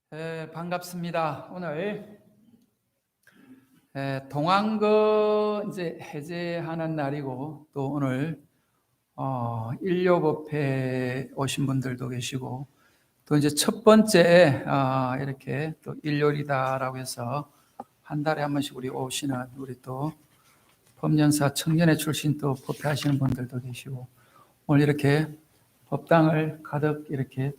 반갑습니다. 오늘 동안거 이제 해제하는 날이고 또 오늘 일요법회 오신 분들도 계시고 또 이제 첫 번째 이렇게 또 일요일이다라고 해서 한 달에 한 번씩 우리 오시는 우리 또 법연사 청년회 출신 또 법회하시는 분들도 계시고 오늘 이렇게 법당을 가득 이렇게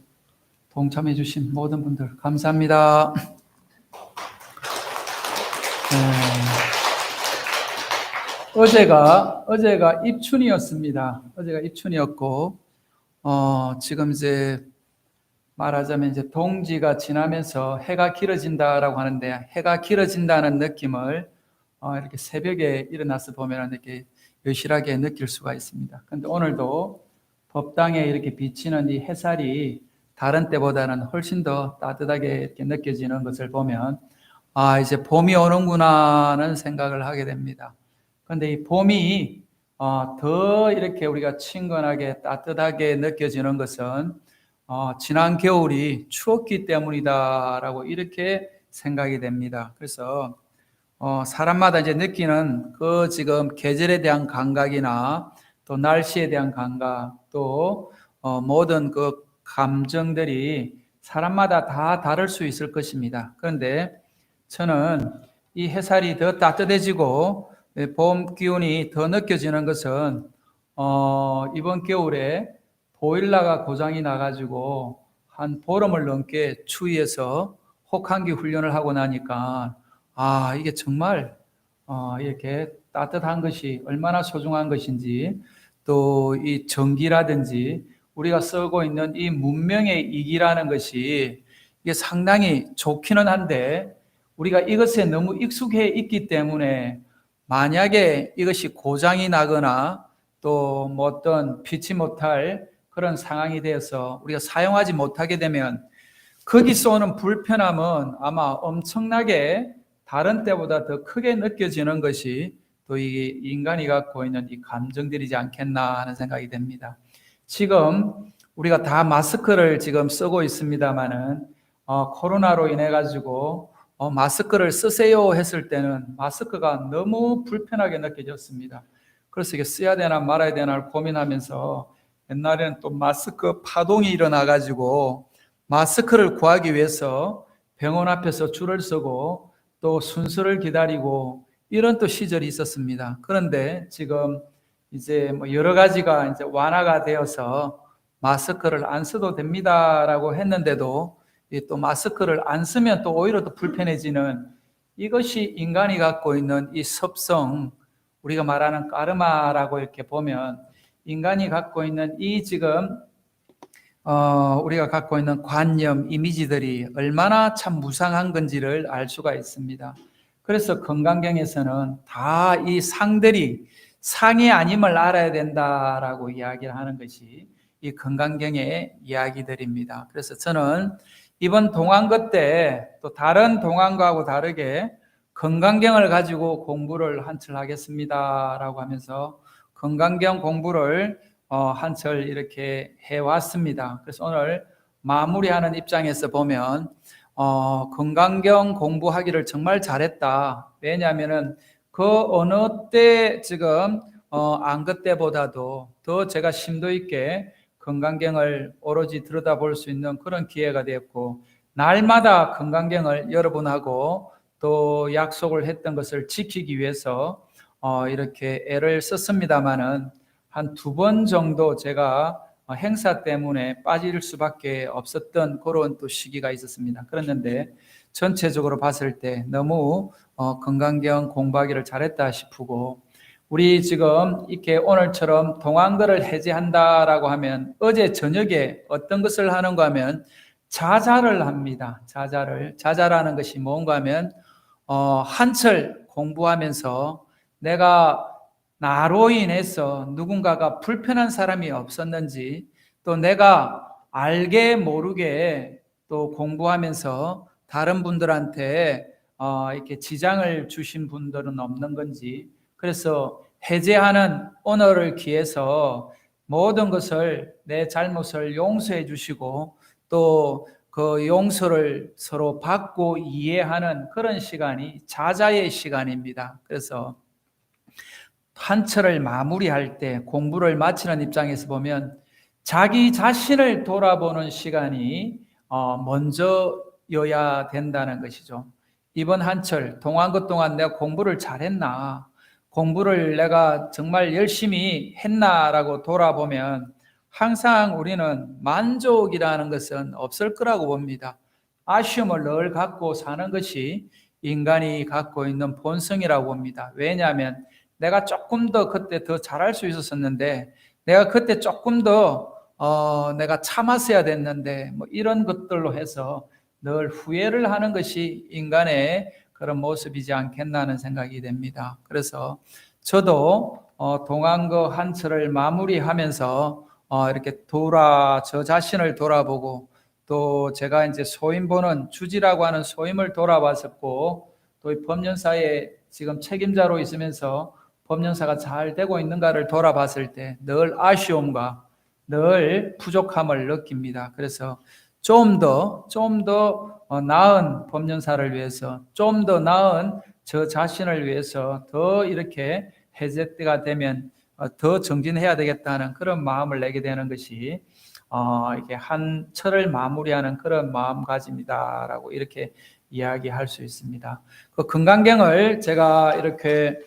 동참해 주신 모든 분들 감사합니다. 어제가 입춘이었습니다. 어제가 입춘이었고, 지금 이제 말하자면 이제 동지가 지나면서 해가 길어진다라고 하는데, 해가 길어진다는 느낌을 이렇게 새벽에 일어나서 보면 이렇게 여실하게 느낄 수가 있습니다. 근데 오늘도 법당에 이렇게 비치는 이 햇살이 다른 때보다는 훨씬 더 따뜻하게 이렇게 느껴지는 것을 보면, 이제 봄이 오는구나는 생각을 하게 됩니다. 그런데 이 봄이 더 이렇게 우리가 친근하게 따뜻하게 느껴지는 것은 지난 겨울이 추웠기 때문이다라고 이렇게 생각이 됩니다. 그래서 사람마다 이제 느끼는 그 지금 계절에 대한 감각이나 또 날씨에 대한 감각 또 모든 그 감정들이 사람마다 다 다를 수 있을 것입니다. 그런데 저는 이 햇살이 더 따뜻해지고 봄 기운이 더 느껴지는 것은 이번 겨울에 보일러가 고장이 나가지고 한 보름을 넘게 추위에서 혹한기 훈련을 하고 나니까 이게 정말 이렇게 따뜻한 것이 얼마나 소중한 것인지 또 이 전기라든지 우리가 쓰고 있는 이 문명의 이기라는 것이 이게 상당히 좋기는 한데 우리가 이것에 너무 익숙해 있기 때문에 만약에 이것이 고장이 나거나 또 뭐 어떤 피치 못할 그런 상황이 되어서 우리가 사용하지 못하게 되면 거기서 오는 불편함은 아마 엄청나게 다른 때보다 더 크게 느껴지는 것이 또 이 인간이 갖고 있는 이 감정들이지 않겠나 하는 생각이 됩니다. 지금 우리가 다 마스크를 지금 쓰고 있습니다만은 코로나로 인해 가지고 마스크를 쓰세요 했을 때는 마스크가 너무 불편하게 느껴졌습니다. 그래서 이게 써야 되나 말아야 되나 고민하면서 옛날에는 또 마스크 파동이 일어나 가지고 마스크를 구하기 위해서 병원 앞에서 줄을 서고 또 순서를 기다리고 이런 또 시절이 있었습니다. 그런데 지금 이제 뭐 여러 가지가 이제 완화가 되어서 마스크를 안 써도 됩니다라고 했는데도 또 마스크를 안 쓰면 또 오히려 더 불편해지는 이것이 인간이 갖고 있는 이 습성, 우리가 말하는 까르마라고 이렇게 보면 인간이 갖고 있는 이 지금 우리가 갖고 있는 관념, 이미지들이 얼마나 참 무상한 건지를 알 수가 있습니다. 그래서 건강경에서는 다 이 상들이 상이 아님을 알아야 된다라고 이야기를 하는 것이 이 건강경의 이야기들입니다. 그래서 저는 이번 동안거 때 또 다른 동안거하고 다르게 건강경을 가지고 공부를 한철 하겠습니다라고 하면서 건강경 공부를 한철 이렇게 해왔습니다. 그래서 오늘 마무리하는 입장에서 보면 건강경 공부하기를 정말 잘했다. 왜냐하면은 그 어느 때 지금 안그 때보다도 더 제가 심도 있게 건강경을 오로지 들여다볼 수 있는 그런 기회가 되었고 날마다 건강경을 여러분하고 또 약속을 했던 것을 지키기 위해서 이렇게 애를 썼습니다마는 한 2번 정도 제가 행사 때문에 빠질 수밖에 없었던 그런 또 시기가 있었습니다. 그랬는데 전체적으로 봤을 때 너무 건강경 공부하기를 잘했다 싶고 우리 지금 이렇게 오늘처럼 동안거를 해제한다라고 하면 어제 저녁에 어떤 것을 하는가 하면 자자를 합니다. 자자라는 것이 뭔가 하면 한철 공부하면서 내가 나로 인해서 누군가가 불편한 사람이 없었는지 또 내가 알게 모르게 또 공부하면서 다른 분들한테 이렇게 지장을 주신 분들은 없는 건지 그래서 해제하는 오늘을 기해서 모든 것을 내 잘못을 용서해 주시고 또 그 용서를 서로 받고 이해하는 그런 시간이 자자의 시간입니다. 그래서 한철을 마무리할 때 공부를 마치는 입장에서 보면 자기 자신을 돌아보는 시간이 먼저여야 된다는 것이죠. 이번 한철 동안 것 동안 내가 공부를 잘했나, 공부를 내가 정말 열심히 했나라고 돌아보면 항상 우리는 만족이라는 것은 없을 거라고 봅니다. 아쉬움을 늘 갖고 사는 것이 인간이 갖고 있는 본성이라고 봅니다. 왜냐하면 내가 조금 더 그때 더 잘할 수 있었었는데, 내가 그때 조금 더 내가 참았어야 됐는데, 뭐 이런 것들로 해서 늘 후회를 하는 것이 인간의 그런 모습이지 않겠나 하는 생각이 됩니다. 그래서 저도 동안거 한철을 마무리하면서 이렇게 저 자신을 돌아보고, 또 제가 이제 소임 보는 주지라고 하는 소임을 돌아봤었고, 또 이 법연사의 지금 책임자로 있으면서 법연사가 잘 되고 있는가를 돌아봤을 때 늘 아쉬움과 늘 부족함을 느낍니다. 그래서 좀 더 나은 법연사를 위해서, 좀 더 나은 저 자신을 위해서 더 이렇게 해제 때가 되면 더 정진해야 되겠다는 그런 마음을 내게 되는 것이 이렇게 한 철을 마무리하는 그런 마음가짐이다라고 이렇게 이야기할 수 있습니다. 그 금강경을 제가 이렇게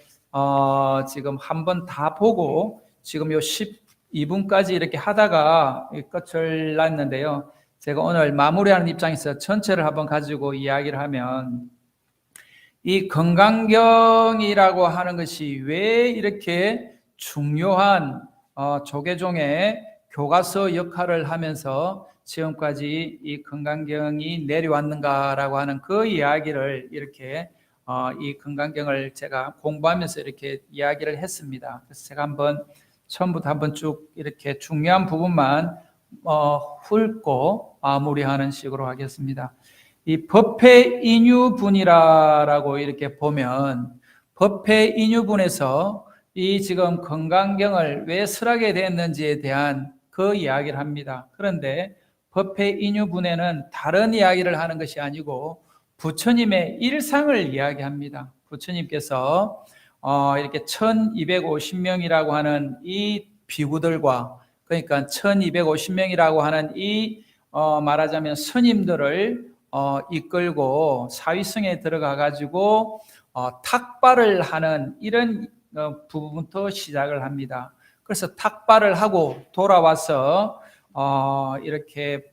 지금 한번 다 보고 지금 요 12분까지 이렇게 하다가 끝을 놨는데요. 제가 오늘 마무리하는 입장에서 전체를 한번 가지고 이야기를 하면, 이 금강경이라고 하는 것이 왜 이렇게 중요한 조계종의 교과서 역할을 하면서 지금까지 이 금강경이 내려왔는가라고 하는 그 이야기를 이렇게 이 금강경을 제가 공부하면서 이렇게 이야기를 했습니다. 그래서 제가 처음부터 한번 쭉 이렇게 중요한 부분만 훑고 마무리하는 식으로 하겠습니다. 이 법회 인유분이라고 이렇게 보면, 법회 인유분에서 이 지금 금강경을 왜 설하게 됐는지에 대한 그 이야기를 합니다. 그런데 법회 인유분에는 다른 이야기를 하는 것이 아니고 부처님의 일상을 이야기합니다. 부처님께서 이렇게 1250명이라고 하는 이 비구들과, 그러니까 1250명이라고 하는 이 말하자면 스님들을 이끌고 사위성에 들어가 가지고 탁발을 하는 이런 부분부터 시작을 합니다. 그래서 탁발을 하고 돌아와서 이렇게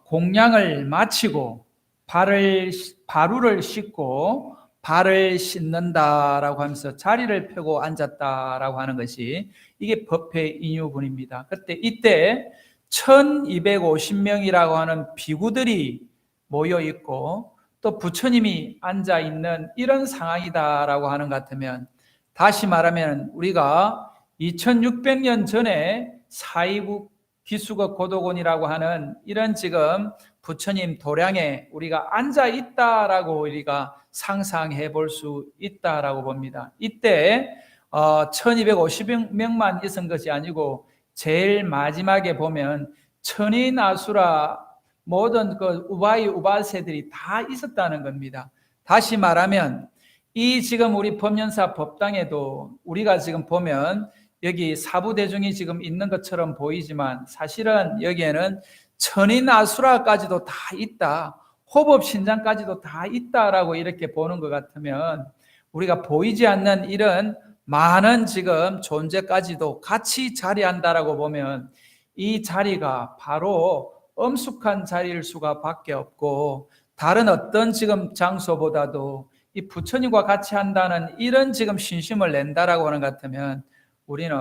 공양을 마치고 바루를 씻고 발을 씻는다라고 하면서 자리를 펴고 앉았다라고 하는 것이 이게 법회 인유분입니다. 이때 1250명이라고 하는 비구들이 모여 있고 또 부처님이 앉아 있는 이런 상황이다라고 하는 것 같으면, 다시 말하면 우리가 2600년 전에 사이국 기수거 고도곤이라고 하는 이런 지금 부처님 도량에 우리가 앉아 있다라고 우리가 상상해 볼 수 있다라고 봅니다. 이때 1250명만 있은 것이 아니고 제일 마지막에 보면 천인아수라 모든 그 우바이 우바세들이 다 있었다는 겁니다. 다시 말하면 이 지금 우리 법연사 법당에도 우리가 지금 보면 여기 사부대중이 지금 있는 것처럼 보이지만 사실은 여기에는 천인아수라까지도 다 있다, 호법신장까지도 다 있다라고 이렇게 보는 것 같으면, 우리가 보이지 않는 이런 많은 지금 존재까지도 같이 자리한다라고 보면 이 자리가 바로 엄숙한 자리일 수가 밖에 없고, 다른 어떤 지금 장소보다도 이 부처님과 같이 한다는 이런 지금 신심을 낸다라고 하는 것 같으면 우리는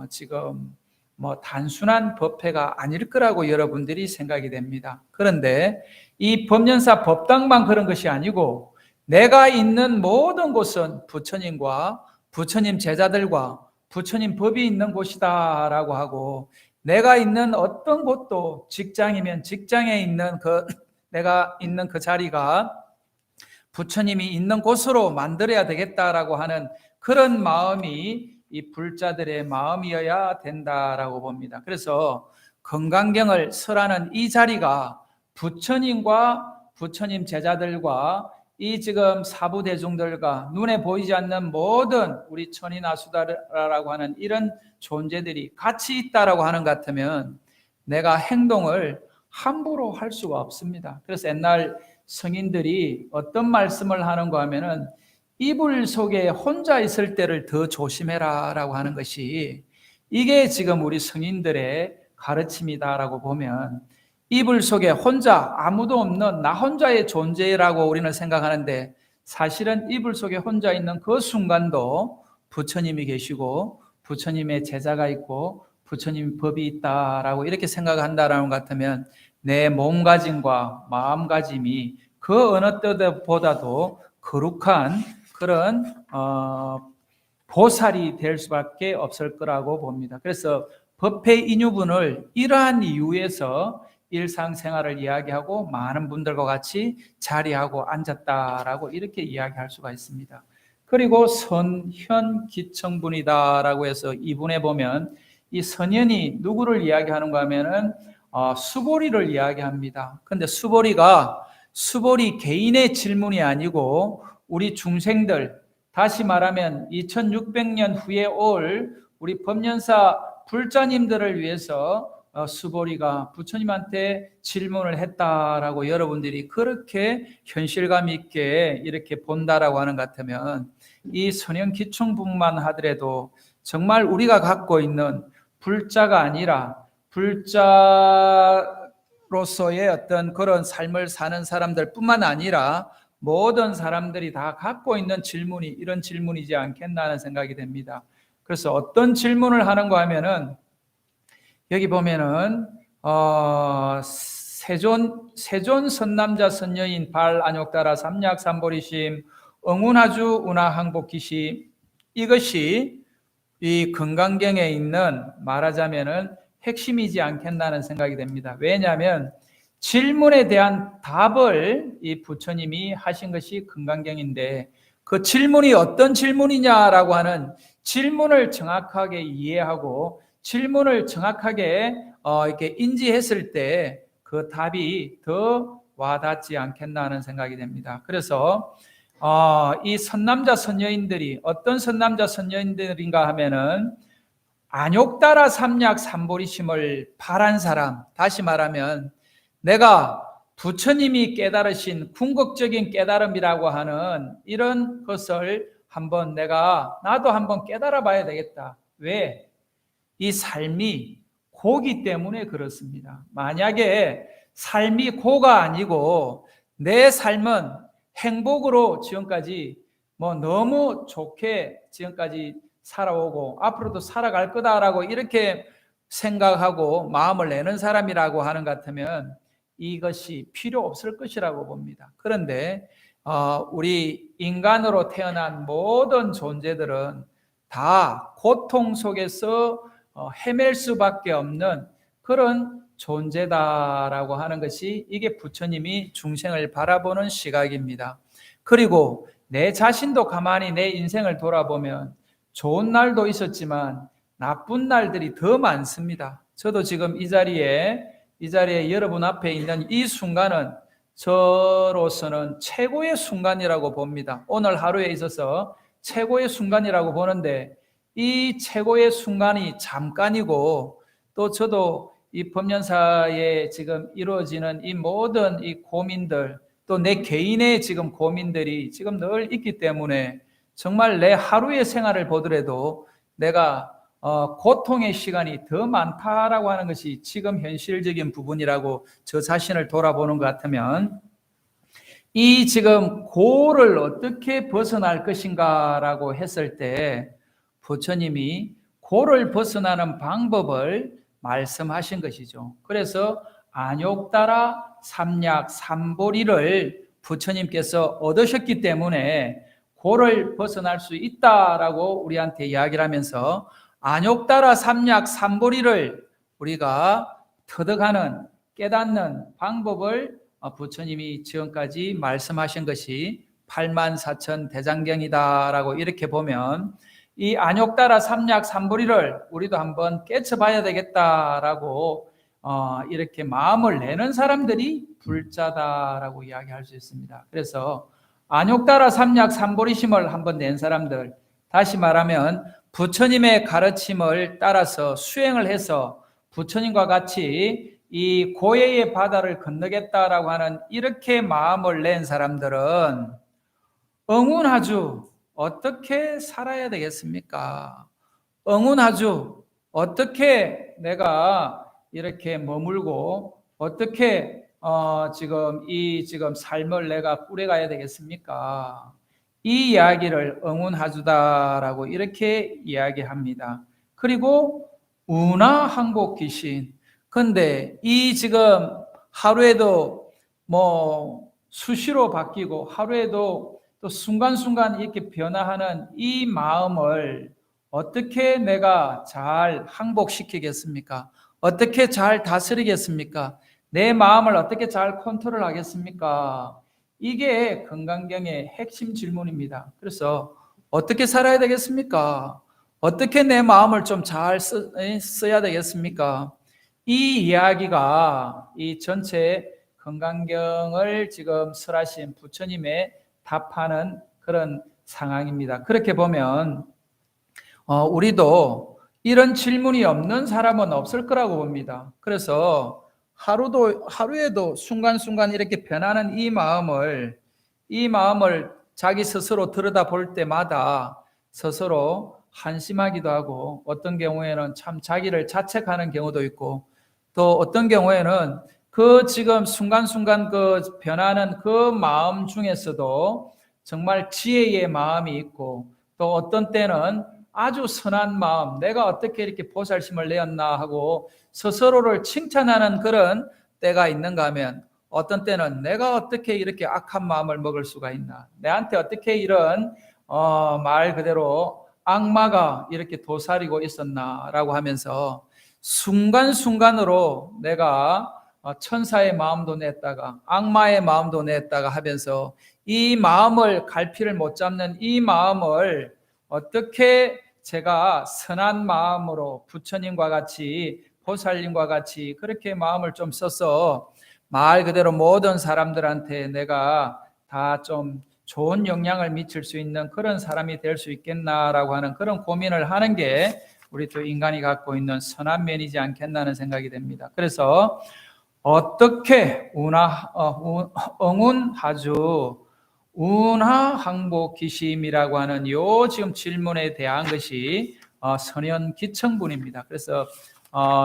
지금 뭐 단순한 법회가 아닐 거라고 여러분들이 생각이 됩니다. 그런데 이 법연사 법당만 그런 것이 아니고 내가 있는 모든 곳은 부처님과 부처님 제자들과 부처님 법이 있는 곳이다라고 하고, 내가 있는 어떤 곳도 직장이면 직장에 있는 내가 있는 그 자리가 부처님이 있는 곳으로 만들어야 되겠다라고 하는 그런 마음이 이 불자들의 마음이어야 된다라고 봅니다. 그래서 금강경을 설하는 이 자리가 부처님과 부처님 제자들과 이 지금 사부 대중들과 눈에 보이지 않는 모든 우리 천인아수다라고 하는 이런 존재들이 같이 있다라고 하는 것 같으면 내가 행동을 함부로 할 수가 없습니다. 그래서 옛날 성인들이 어떤 말씀을 하는가 하면은 이불 속에 혼자 있을 때를 더 조심해라 라고 하는 것이 이게 지금 우리 성인들의 가르침이다라고 보면 이불 속에 혼자 아무도 없는 나 혼자의 존재라고 우리는 생각하는데 사실은 이불 속에 혼자 있는 그 순간도 부처님이 계시고 부처님의 제자가 있고 부처님 법이 있다라고 이렇게 생각한다라는 것 같으면 내 몸가짐과 마음가짐이 그 어느 때보다도 거룩한 그런 보살이 될 수밖에 없을 거라고 봅니다. 그래서 법회 인유분을 이러한 이유에서 일상생활을 이야기하고 많은 분들과 같이 자리하고 앉았다라고 이렇게 이야기할 수가 있습니다. 그리고 선현기청분이다라고 해서 이분에 보면 이 선현이 누구를 이야기하는가 하면은 수보리를 이야기합니다. 그런데 수보리 개인의 질문이 아니고 우리 중생들, 다시 말하면 2600년 후에 올 우리 법연사 불자님들을 위해서 수보리가 부처님한테 질문을 했다라고 여러분들이 그렇게 현실감 있게 이렇게 본다라고 하는 것 같으면 이 선현기충분만 하더라도 정말 우리가 갖고 있는 불자가 아니라 불자로서의 어떤 그런 삶을 사는 사람들 뿐만 아니라 모든 사람들이 다 갖고 있는 질문이 이런 질문이지 않겠나 하는 생각이 됩니다. 그래서 어떤 질문을 하는가 하면은 여기 보면은 세존 선남자 선여인 발 안욕따라 삼약 삼보리심 응운하주 운하항복기시 이것이 이 금강경에 있는 말하자면은 핵심이지 않겠나는 생각이 됩니다. 왜냐하면 질문에 대한 답을 이 부처님이 하신 것이 금강경인데 그 질문이 어떤 질문이냐라고 하는 질문을 정확하게 이해하고 질문을 정확하게 이렇게 인지했을 때 그 답이 더 와닿지 않겠나 하는 생각이 됩니다. 그래서 이 선남자 선여인들이 어떤 선남자 선여인들인가 하면은 안욕따라 삼약 삼보리심을 바란 사람, 다시 말하면 내가 부처님이 깨달으신 궁극적인 깨달음이라고 하는 이런 것을 한번 나도 한번 깨달아 봐야 되겠다. 왜? 이 삶이 고기 때문에 그렇습니다. 만약에 삶이 고가 아니고 내 삶은 행복으로 지금까지 너무 좋게 지금까지 살아오고 앞으로도 살아갈 거다라고 이렇게 생각하고 마음을 내는 사람이라고 하는 것 같으면 이것이 필요 없을 것이라고 봅니다. 그런데 우리 인간으로 태어난 모든 존재들은 다 고통 속에서 헤맬 수밖에 없는 그런 존재다라고 하는 것이 이게 부처님이 중생을 바라보는 시각입니다. 그리고 내 자신도 가만히 내 인생을 돌아보면 좋은 날도 있었지만 나쁜 날들이 더 많습니다. 저도 지금 이 자리에 여러분 앞에 있는 이 순간은 저로서는 최고의 순간이라고 봅니다. 오늘 하루에 있어서 최고의 순간이라고 보는데 이 최고의 순간이 잠깐이고 또 저도 이 법연사에 지금 이루어지는 이 모든 이 고민들 또 내 개인의 지금 고민들이 지금 늘 있기 때문에 정말 내 하루의 생활을 보더라도 내가 고통의 시간이 더 많다라고 하는 것이 지금 현실적인 부분이라고 저 자신을 돌아보는 것 같으면 이 지금 고를 어떻게 벗어날 것인가라고 했을 때 부처님이 고를 벗어나는 방법을 말씀하신 것이죠. 그래서 안욕따라 삼약 삼보리를 부처님께서 얻으셨기 때문에 고를 벗어날 수 있다라고 우리한테 이야기를 하면서 안욕따라 삼약 삼보리를 우리가 터득하는 깨닫는 방법을 부처님이 지금까지 말씀하신 것이 84,000 대장경이다라고 이렇게 보면 이 안욕따라 삼약 삼보리를 우리도 한번 깨쳐봐야 되겠다라고 이렇게 마음을 내는 사람들이 불자다라고 이야기할 수 있습니다. 그래서 안욕따라 삼약 삼보리심을 한번 낸 사람들, 다시 말하면 부처님의 가르침을 따라서 수행을 해서 부처님과 같이 이 고해의 바다를 건너겠다라고 하는 이렇게 마음을 낸 사람들은 응운하주 어떻게 살아야 되겠습니까? 응운하주 어떻게 내가 이렇게 머물고 어떻게 지금 삶을 내가 꾸려가야 되겠습니까? 이 이야기를 응운하주다라고 이렇게 이야기합니다. 그리고 운하항복 귀신. 근데 이 지금 하루에도 뭐 수시로 바뀌고 하루에도 또 순간순간 이렇게 변화하는 이 마음을 어떻게 내가 잘 항복시키겠습니까? 어떻게 잘 다스리겠습니까? 내 마음을 어떻게 잘 컨트롤하겠습니까? 이게 건강경의 핵심 질문입니다. 그래서 어떻게 살아야 되겠습니까? 어떻게 내 마음을 좀 잘 써야 되겠습니까? 이 이야기가 이 전체 건강경을 지금 설하신 부처님의 답하는 그런 상황입니다. 그렇게 보면 우리도 이런 질문이 없는 사람은 없을 거라고 봅니다. 그래서 하루에도 순간순간 이렇게 변하는 이 마음을 자기 스스로 들여다볼 때마다 스스로 한심하기도 하고 어떤 경우에는 참 자기를 자책하는 경우도 있고 또 어떤 경우에는 그 지금 순간순간 그 변하는 그 마음 중에서도 정말 지혜의 마음이 있고 또 어떤 때는 아주 선한 마음, 내가 어떻게 이렇게 보살심을 내었나 하고 스스로를 칭찬하는 그런 때가 있는가 하면 어떤 때는 내가 어떻게 이렇게 악한 마음을 먹을 수가 있나, 내한테 어떻게 이런 말 그대로 악마가 이렇게 도사리고 있었나라고 하면서 순간순간으로 내가 천사의 마음도 냈다가 악마의 마음도 냈다가 하면서 이 마음을 갈피를 못 잡는 이 마음을 어떻게 제가 선한 마음으로 부처님과 같이 보살님과 같이 그렇게 마음을 좀 써서 말 그대로 모든 사람들한테 내가 다 좀 좋은 영향을 미칠 수 있는 그런 사람이 될 수 있겠나라고 하는 그런 고민을 하는 게 우리 또 인간이 갖고 있는 선한 면이지 않겠나는 생각이 됩니다. 그래서 어떻게 응운하주 운하항복기심이라고 하는 요 지금 질문에 대한 것이 선현기청분입니다. 그래서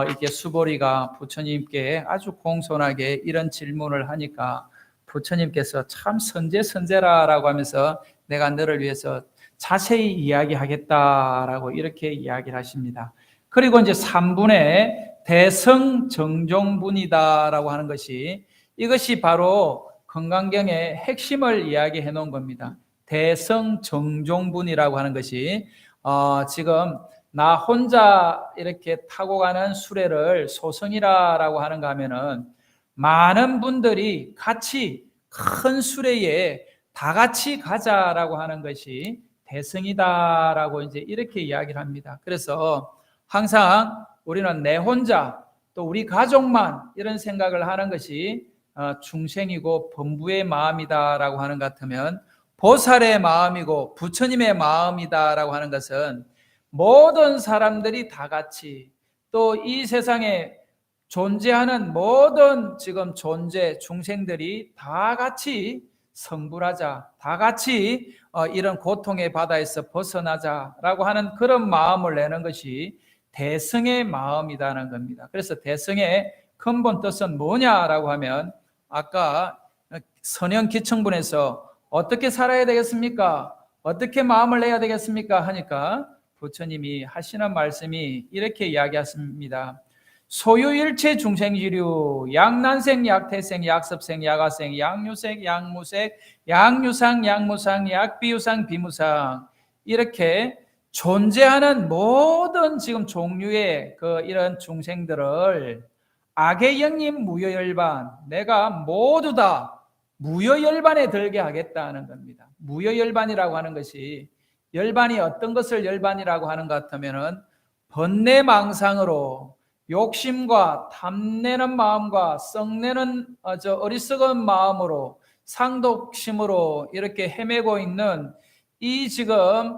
이렇게 수보리가 부처님께 아주 공손하게 이런 질문을 하니까 부처님께서 참 선제라고 하면서 내가 너를 위해서 자세히 이야기하겠다라고 이렇게 이야기를 하십니다. 그리고 이제 3분의 대성정종분이다라고 하는 것이 이것이 바로 건강경의 핵심을 이야기해 놓은 겁니다. 대성정종분이라고 하는 것이 지금 나 혼자 이렇게 타고 가는 수레를 소성이라고 하는가 하면은 많은 분들이 같이 큰 수레에 다 같이 가자라고 하는 것이 대성이다라고 이제 이렇게 이야기를 합니다. 그래서 항상 우리는 내 혼자 또 우리 가족만 이런 생각을 하는 것이 중생이고 범부의 마음이다라고 하는 것 같으면 보살의 마음이고 부처님의 마음이다라고 하는 것은 모든 사람들이 다 같이 또 이 세상에 존재하는 모든 지금 존재 중생들이 다 같이 성불하자, 다 같이 이런 고통의 바다에서 벗어나자라고 하는 그런 마음을 내는 것이 대성의 마음이라는 겁니다. 그래서 대성의 근본 뜻은 뭐냐라고 하면 아까 선현기청분에서 어떻게 살아야 되겠습니까? 어떻게 마음을 내야 되겠습니까? 하니까 부처님이 하시는 말씀이 이렇게 이야기하십니다. 소유일체 중생지류 약난생 약태생 약섭생 약아생 약유색 약무색 약유상 약무상 약비유상 비무상 이렇게 존재하는 모든 지금 종류의 이런 중생들을 악의 영림 무여열반 내가 모두 다 무여열반에 들게 하겠다는 겁니다. 무여열반이라고 하는 것이 열반이 어떤 것을 열반이라고 하는 것 같으면은 번뇌망상으로 욕심과 탐내는 마음과 썩내는 어리석은 마음으로 상독심으로 이렇게 헤매고 있는 이 지금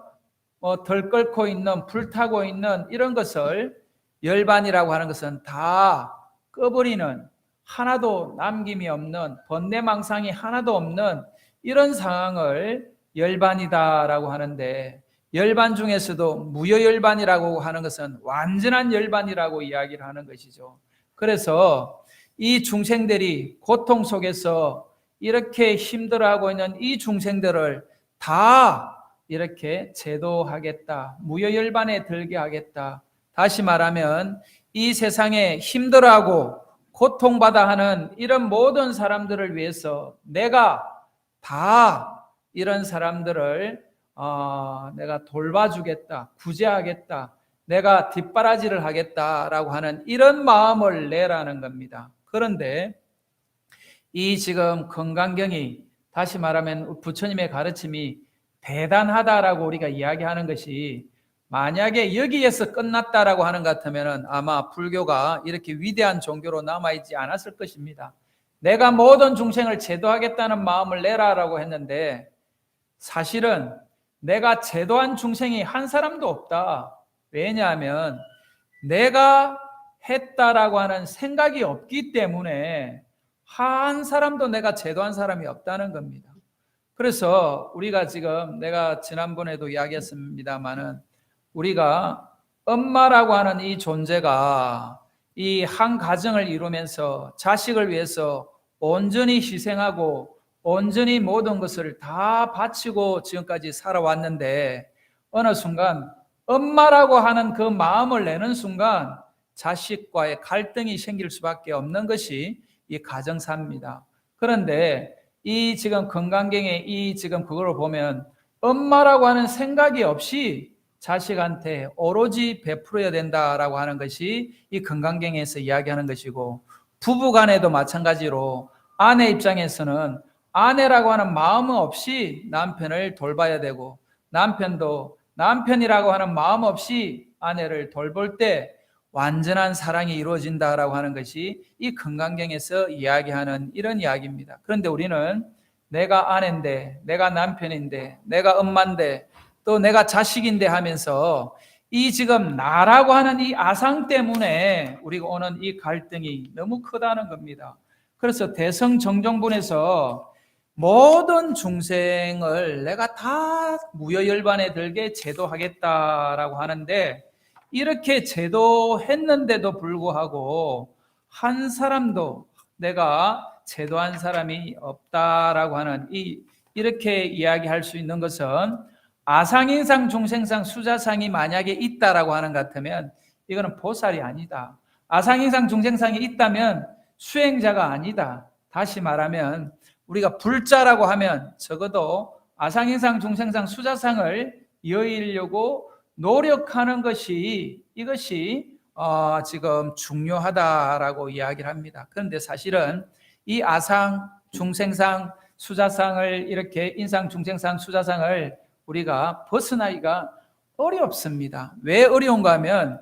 덜끓고 있는 불타고 있는 이런 것을 열반이라고 하는 것은 다 꺼버리는, 하나도 남김이 없는, 번뇌망상이 하나도 없는 이런 상황을 열반이다라고 하는데, 열반 중에서도 무여열반이라고 하는 것은 완전한 열반이라고 이야기를 하는 것이죠. 그래서 이 중생들이 고통 속에서 이렇게 힘들어하고 있는 이 중생들을 다 이렇게 제도하겠다, 무여열반에 들게 하겠다. 다시 말하면 이 세상에 힘들어하고 고통받아 하는 이런 모든 사람들을 위해서 내가 다 이런 사람들을 내가 돌봐주겠다, 구제하겠다, 내가 뒷바라지를 하겠다라고 하는 이런 마음을 내라는 겁니다. 그런데 이 지금 건강경이, 다시 말하면 부처님의 가르침이 대단하다라고 우리가 이야기하는 것이 만약에 여기에서 끝났다라고 하는 것 같으면 아마 불교가 이렇게 위대한 종교로 남아있지 않았을 것입니다. 내가 모든 중생을 제도하겠다는 마음을 내라라고 했는데 사실은 내가 제도한 중생이 한 사람도 없다. 왜냐하면 내가 했다라고 하는 생각이 없기 때문에 한 사람도 내가 제도한 사람이 없다는 겁니다. 그래서 우리가 지금 내가 지난번에도 이야기했습니다마는 우리가 엄마라고 하는 이 존재가 이 한 가정을 이루면서 자식을 위해서 온전히 희생하고 온전히 모든 것을 다 바치고 지금까지 살아왔는데 어느 순간 엄마라고 하는 그 마음을 내는 순간 자식과의 갈등이 생길 수밖에 없는 것이 이 가정사입니다. 그런데 이 지금 건강경의 이 지금 그걸 보면 엄마라고 하는 생각이 없이 자식한테 오로지 베풀어야 된다라고 하는 것이 이 건강경에서 이야기하는 것이고, 부부 간에도 마찬가지로 아내 입장에서는 아내라고 하는 마음 없이 남편을 돌봐야 되고, 남편도 남편이라고 하는 마음 없이 아내를 돌볼 때 완전한 사랑이 이루어진다라고 하는 것이 이 건강경에서 이야기하는 이런 이야기입니다. 그런데 우리는 내가 아내인데, 내가 남편인데, 내가 엄마인데, 또 내가 자식인데 하면서 이 지금 나라고 하는 이 아상 때문에 우리가 오는 이 갈등이 너무 크다는 겁니다. 그래서 대성정종분에서 모든 중생을 내가 다 무여열반에 들게 제도하겠다라고 하는데, 이렇게 제도했는데도 불구하고 한 사람도 내가 제도한 사람이 없다라고 하는 이렇게 이야기할 수 있는 것은 아상인상 중생상 수자상이 만약에 있다라고 하는 것 같으면 이거는 보살이 아니다. 아상인상 중생상이 있다면 수행자가 아니다. 다시 말하면 우리가 불자라고 하면 적어도 아상인상 중생상 수자상을 이어려고 노력하는 것이 이것이 지금 중요하다라고 이야기를 합니다. 그런데 사실은 이 아상, 중생상, 수자상을 이렇게 인상, 중생상, 수자상을 우리가 벗어나기가 어렵습니다. 왜 어려운가 하면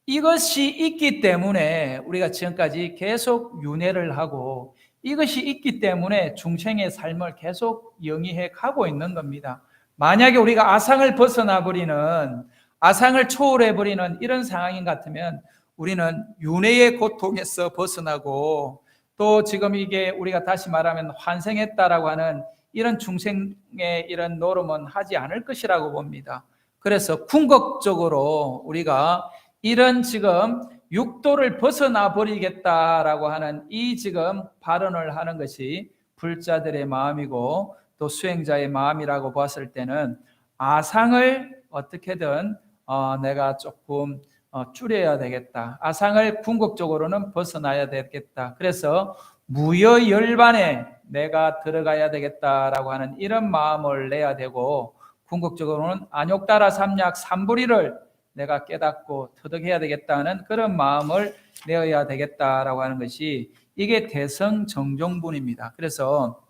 이것이 있기 때문에 우리가 지금까지 계속 윤회를 하고 이것이 있기 때문에 중생의 삶을 계속 영위해 가고 있는 겁니다. 만약에 우리가 아상을 벗어나 버리는, 아상을 초월해 버리는 이런 상황인 것 같으면 우리는 윤회의 고통에서 벗어나고 또 지금 이게 우리가 다시 말하면 환생했다라고 하는 이런 중생의 이런 노름은 하지 않을 것이라고 봅니다. 그래서 궁극적으로 우리가 이런 지금 육도를 벗어나 버리겠다라고 하는 이 지금 발언을 하는 것이 불자들의 마음이고 또 수행자의 마음이라고 봤을 때는 아상을 어떻게든 내가 조금 줄여야 되겠다. 아상을 궁극적으로는 벗어나야 되겠다. 그래서 무여열반에 내가 들어가야 되겠다라고 하는 이런 마음을 내야 되고, 궁극적으로는 안욕다라 삼약 삼불이를 내가 깨닫고 터득해야 되겠다는 그런 마음을 내어야 되겠다라고 하는 것이 이게 대성정종분입니다. 그래서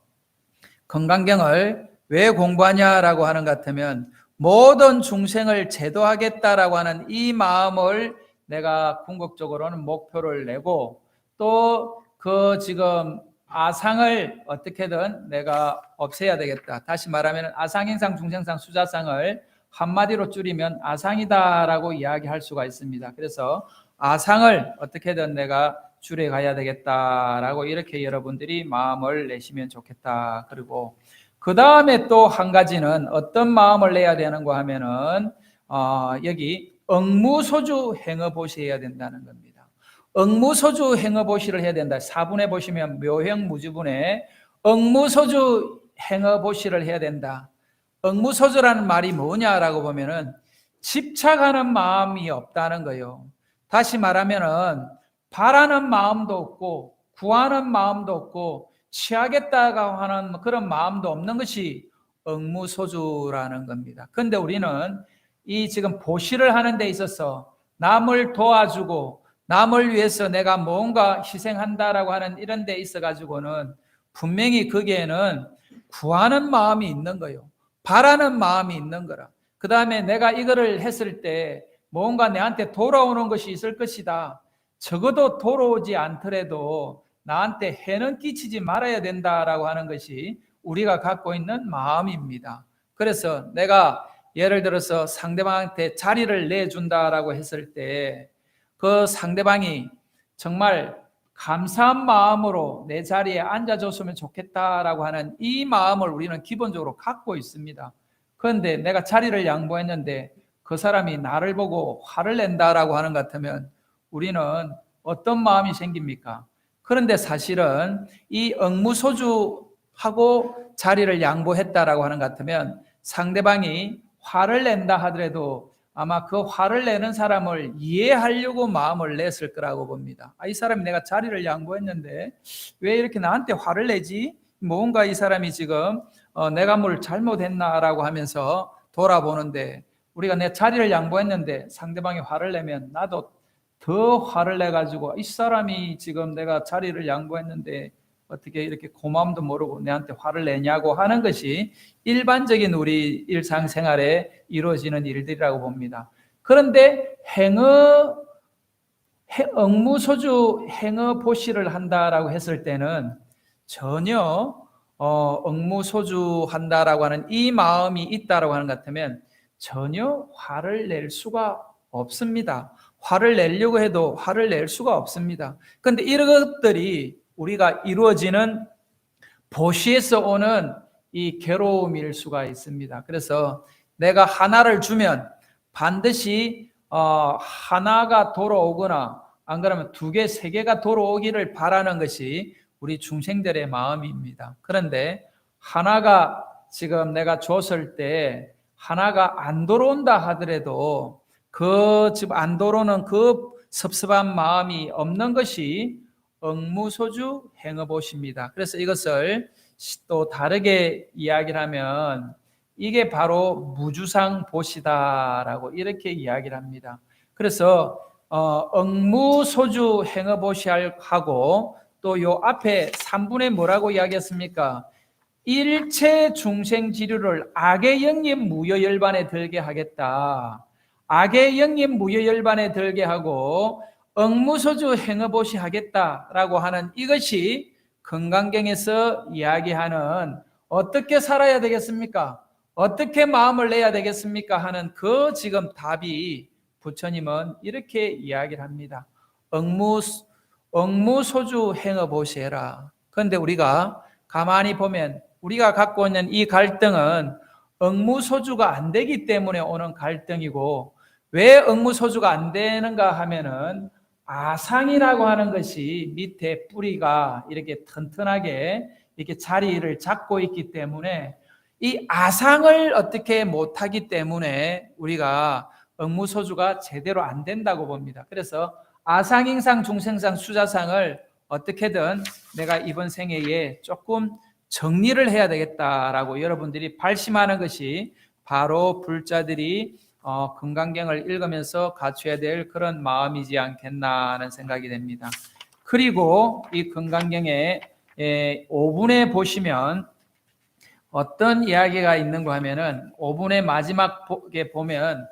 건강경을 왜 공부하냐라고 하는 것 같으면 모든 중생을 제도하겠다라고 하는 이 마음을 내가 궁극적으로는 목표를 내고 또 그 지금 아상을 어떻게든 내가 없애야 되겠다. 다시 말하면 아상행상, 중생상, 수자상을 한마디로 줄이면 아상이다라고 이야기할 수가 있습니다. 그래서 아상을 어떻게든 내가 줄여가야 되겠다라고 이렇게 여러분들이 마음을 내시면 좋겠다. 그리고 그 다음에 또 한 가지는 어떤 마음을 내야 되는가 하면은 여기 응무소주 행어보시해야 된다는 겁니다. 응무소주 행어보시를 해야 된다. 4분에 보시면 묘행무주분에 응무소주 행어보시를 해야 된다. 응무소주라는 말이 뭐냐라고 보면은 집착하는 마음이 없다는 거예요. 다시 말하면은 바라는 마음도 없고 구하는 마음도 없고 취하겠다고 하는 그런 마음도 없는 것이 응무소주라는 겁니다. 그런데 우리는 이 지금 보시를 하는 데 있어서 남을 도와주고 남을 위해서 내가 뭔가 희생한다라고 하는 이런 데 있어 가지고는 분명히 거기에는 구하는 마음이 있는 거예요. 바라는 마음이 있는 거라. 그 다음에 내가 이거를 했을 때 뭔가 내한테 돌아오는 것이 있을 것이다. 적어도 돌아오지 않더라도 나한테 해는 끼치지 말아야 된다라고 하는 것이 우리가 갖고 있는 마음입니다. 그래서 내가 예를 들어서 상대방한테 자리를 내준다라고 했을 때 그 상대방이 정말 감사한 마음으로 내 자리에 앉아줬으면 좋겠다라고 하는 이 마음을 우리는 기본적으로 갖고 있습니다. 그런데 내가 자리를 양보했는데 그 사람이 나를 보고 화를 낸다라고 하는 것 같으면 우리는 어떤 마음이 생깁니까? 그런데 사실은 이 응무소주하고 자리를 양보했다라고 하는 것 같으면 상대방이 화를 낸다 하더라도 아마 그 화를 내는 사람을 이해하려고 마음을 냈을 거라고 봅니다. 이 사람이 내가 자리를 양보했는데 왜 이렇게 나한테 화를 내지? 뭔가 이 사람이 지금 내가 뭘 잘못했나라고 하면서 돌아보는데 우리가 내 자리를 양보했는데 상대방이 화를 내면 나도 더 화를 내가지고 이 사람이 지금 내가 자리를 양보했는데 어떻게 이렇게 고마움도 모르고 내한테 화를 내냐고 하는 것이 일반적인 우리 일상생활에 이루어지는 일들이라고 봅니다. 그런데 응무소주 행어보시를 한다라고 했을 때는 전혀 응무소주 한다라고 하는 이 마음이 있다라고 하는 것 같으면 전혀 화를 낼 수가 없습니다. 화를 내려고 해도 화를 낼 수가 없습니다. 그런데 이런 것들이 우리가 이루어지는 보시에서 오는 이 괴로움일 수가 있습니다. 그래서 내가 하나를 주면 반드시 하나가 돌아오거나 안 그러면 2개, 3개가 돌아오기를 바라는 것이 우리 중생들의 마음입니다. 그런데 하나가 지금 내가 줬을 때 하나가 안 돌아온다 하더라도 그 지금 안 돌아오는 그 섭섭한 마음이 없는 것이 응무소주 행어보시입니다. 그래서 이것을 또 다르게 이야기를 하면 이게 바로 무주상 보시다라고 이렇게 이야기를 합니다. 그래서 응무소주 행어보시하고 또 요 앞에 3분에 뭐라고 이야기했습니까? 일체 중생 지류를 악의 영nghiệp 무여열반에 들게 하겠다. 악의 영nghiệp 무여열반에 들게 하고 응무소주 행어보시 하겠다라고 하는 이것이 건강경에서 이야기하는 어떻게 살아야 되겠습니까? 어떻게 마음을 내야 되겠습니까? 하는 그 지금 답이 부처님은 이렇게 이야기를 합니다. 응무소주 행어보시해라. 그런데 우리가 가만히 보면 우리가 갖고 있는 이 갈등은 응무소주가 안 되기 때문에 오는 갈등이고 왜 응무소주가 안 되는가 하면은 아상이라고 하는 것이 밑에 뿌리가 이렇게 튼튼하게 이렇게 자리를 잡고 있기 때문에 이 아상을 어떻게 못하기 때문에 우리가 응무소주가 제대로 안 된다고 봅니다. 그래서 아상행상, 중생상, 수자상을 어떻게든 내가 이번 생애에 조금 정리를 해야 되겠다라고 여러분들이 발심하는 것이 바로 불자들이 건강경을 읽으면서 갖춰야 될 그런 마음이지 않겠나 하는 생각이 됩니다. 그리고 이 건강경의 5분에 보시면 어떤 이야기가 있는가 하면은 5분의 마지막에 보면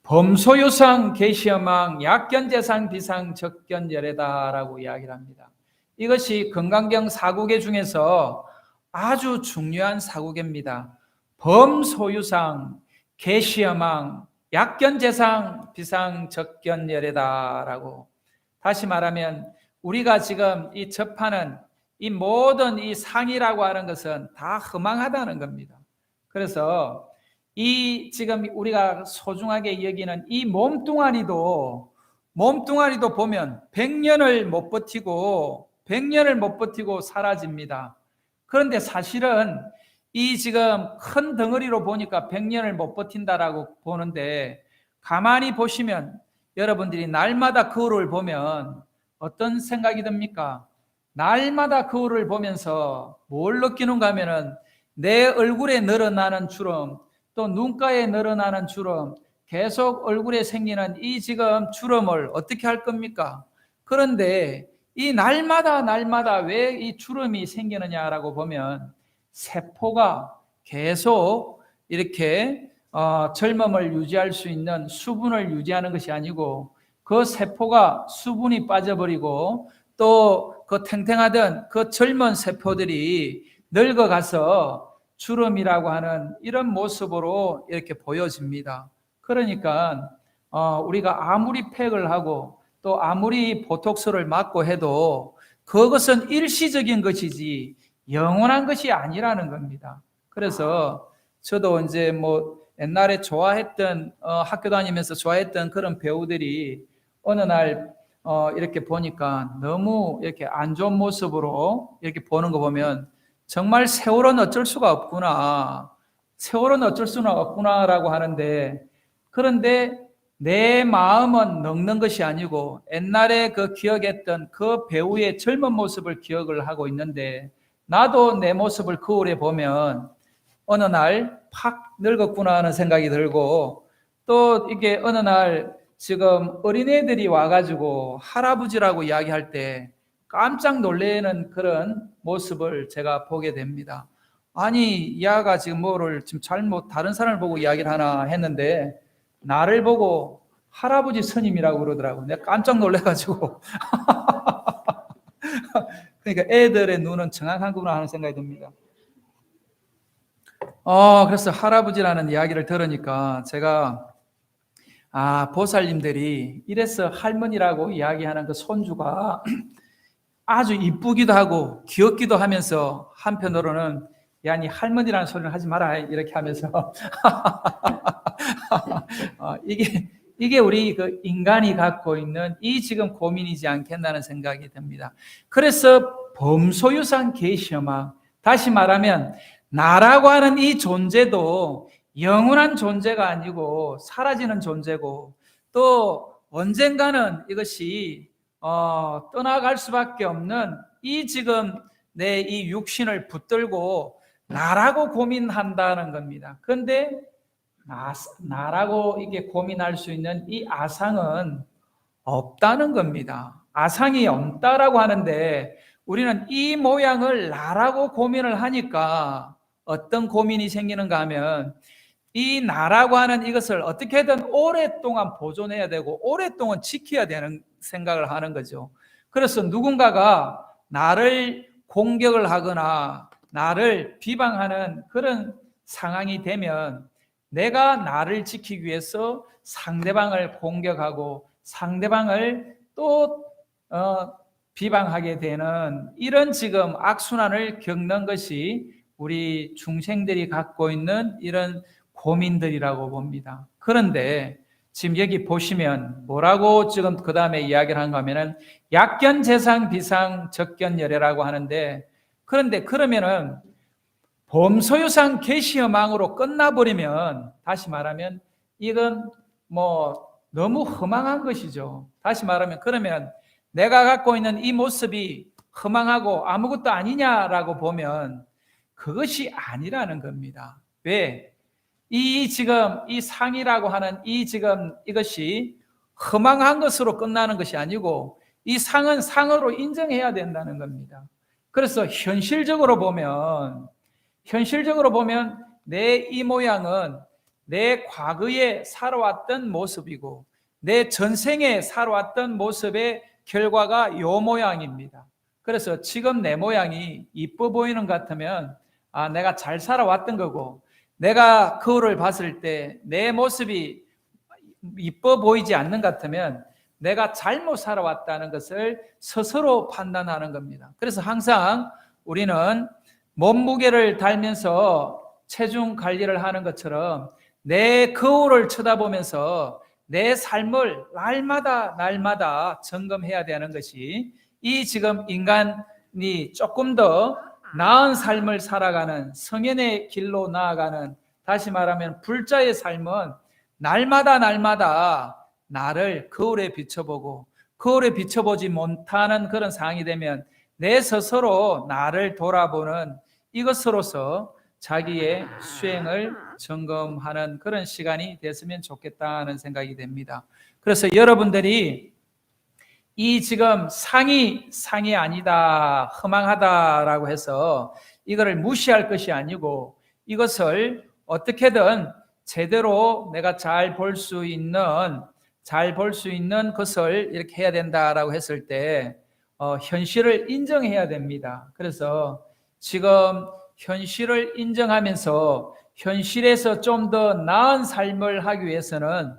범소유상 계시여망 약견재상 비상 적견열애다라고 이야기를 합니다. 이것이 건강경 사구계 중에서 아주 중요한 사구계입니다. 범소유상 계시여망 약견재상 비상 적견열애다라고. 다시 말하면 우리가 지금 이 접하는 이 모든 이 상이라고 하는 것은 다 허망하다는 겁니다. 그래서 이 지금 우리가 소중하게 여기는 이 몸뚱아리도 보면 100년을 못 버티고 사라집니다. 그런데 사실은 이 지금 큰 덩어리로 보니까 100년을 못 버틴다라고 보는데, 가만히 보시면 여러분들이 날마다 거울을 보면 어떤 생각이 듭니까? 날마다 거울을 보면서 뭘 느끼는가 하면은 내 얼굴에 늘어나는 주름, 또 눈가에 늘어나는 주름, 계속 얼굴에 생기는 이 지금 주름을 어떻게 할 겁니까? 그런데 이 날마다 왜 이 주름이 생기느냐라고 보면 세포가 계속 이렇게 젊음을 유지할 수 있는 수분을 유지하는 것이 아니고, 그 세포가 수분이 빠져버리고 또 그 탱탱하던 그 젊은 세포들이 늙어가서 주름이라고 하는 이런 모습으로 이렇게 보여집니다. 그러니까 우리가 아무리 팩을 하고 또 아무리 보톡스를 맞고 해도 그것은 일시적인 것이지 영원한 것이 아니라는 겁니다. 그래서 저도 이제 뭐 옛날에 좋아했던 학교 다니면서 좋아했던 그런 배우들이 어느 날 이렇게 보니까 너무 이렇게 안 좋은 모습으로 이렇게 보는 거 보면 정말 세월은 어쩔 수가 없구나. 세월은 어쩔 수는 없구나라고 하는데, 그런데 내 마음은 늙는 것이 아니고 옛날에 그 기억했던 그 배우의 젊은 모습을 기억을 하고 있는데, 나도 내 모습을 거울에 보면 어느 날 팍 늙었구나 하는 생각이 들고, 또 이게 어느 날 지금 어린애들이 와가지고 할아버지라고 이야기할 때 깜짝 놀라는 그런 모습을 제가 보게 됩니다. 아니, 야가 지금 뭐를 지금 잘못 다른 사람을 보고 이야기를 하나 했는데 나를 보고 할아버지 스님이라고 그러더라고요. 내가 깜짝 놀라가지고 그러니까 애들의 눈은 정확한구나 하는 생각이 듭니다. 그래서 할아버지라는 이야기를 들으니까 제가 보살님들이 이래서 할머니라고 이야기하는 그 손주가 아주 이쁘기도 하고 귀엽기도 하면서 한편으로는 야, 니 할머니라는 소리를 하지 마라 이렇게 하면서 이게 우리 그 인간이 갖고 있는 이 지금 고민이지 않겠나는 생각이 듭니다. 그래서 범소유상 계시여망, 다시 말하면 나라고 하는 이 존재도 영원한 존재가 아니고 사라지는 존재고, 또 언젠가는 이것이 떠나갈 수밖에 없는 이 지금 내 이 육신을 붙들고 나라고 고민한다는 겁니다. 그런데 나라고 이게 고민할 수 있는 이 아상은 없다는 겁니다. 아상이 없다라고 하는데 우리는 이 모양을 나라고 고민을 하니까 어떤 고민이 생기는가 하면, 이 나라고 하는 이것을 어떻게든 오랫동안 보존해야 되고 오랫동안 지켜야 되는 생각을 하는 거죠. 그래서 누군가가 나를 공격을 하거나 나를 비방하는 그런 상황이 되면 내가 나를 지키기 위해서 상대방을 공격하고 상대방을 또 비방하게 되는 이런 지금 악순환을 겪는 것이 우리 중생들이 갖고 있는 이런 고민들이라고 봅니다. 그런데 지금 여기 보시면 뭐라고 지금 그 다음에 이야기를 한가 하면은 약견재상 비상 적견열애라고 하는데, 그런데 그러면은 범소유상 계시여망으로 끝나버리면, 다시 말하면 이건 뭐 너무 허망한 것이죠. 다시 말하면 그러면 내가 갖고 있는 이 모습이 허망하고 아무것도 아니냐라고 보면 그것이 아니라는 겁니다. 왜? 이 지금 이 상이라고 하는 이 지금 이것이 허망한 것으로 끝나는 것이 아니고 이 상은 상으로 인정해야 된다는 겁니다. 그래서 현실적으로 보면 내 이 모양은 내 과거에 살아왔던 모습이고 내 전생에 살아왔던 모습의 결과가 요 모양입니다. 그래서 지금 내 모양이 이뻐 보이는 것 같으면 내가 잘 살아왔던 거고, 내가 거울을 봤을 때 내 모습이 이뻐 보이지 않는 것 같으면 내가 잘못 살아왔다는 것을 스스로 판단하는 겁니다. 그래서 항상 우리는 몸무게를 달면서 체중 관리를 하는 것처럼 내 거울을 쳐다보면서 내 삶을 날마다 점검해야 되는 것이, 이 지금 인간이 조금 더 나은 삶을 살아가는 성현의 길로 나아가는, 다시 말하면 불자의 삶은 날마다 나를 거울에 비춰보고, 거울에 비춰보지 못하는 그런 상황이 되면 내 스스로 나를 돌아보는 이것으로서 자기의 수행을 점검하는 그런 시간이 됐으면 좋겠다는 생각이 됩니다. 그래서 여러분들이 이 지금 상이 아니다, 허망하다라고 해서 이거를 무시할 것이 아니고, 이것을 어떻게든 제대로 내가 잘 볼 수 있는 것을 이렇게 해야 된다라고 했을 때 현실을 인정해야 됩니다. 그래서 지금 현실을 인정하면서 현실에서 좀 더 나은 삶을 하기 위해서는